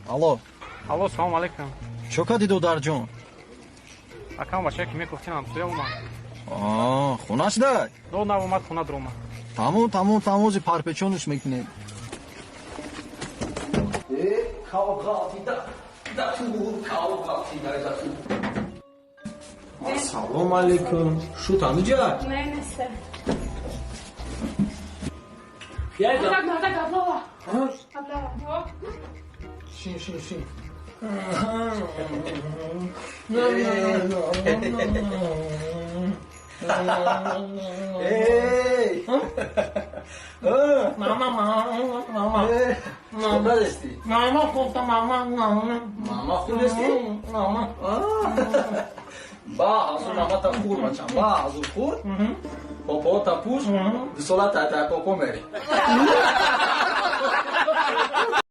Алло, Алло, салом алейкум. чё кади додар ҷон? Акам бачае ки мекуфтинам туя умад. Хунаш дай? До нав умад хона дур умад. Тамози парпечонуш мекунем. Салом алейкум. Шу тануҷа? Не, не се. Фиайда. Аблава. Шин. Эй! Mama. Kobra desti. Mama conta mama. Mama khud desti? Mama. Ba, hazur mama ta khur bacham. Ba, hazur khur. Popo ta push. 2 sola ta popo meri.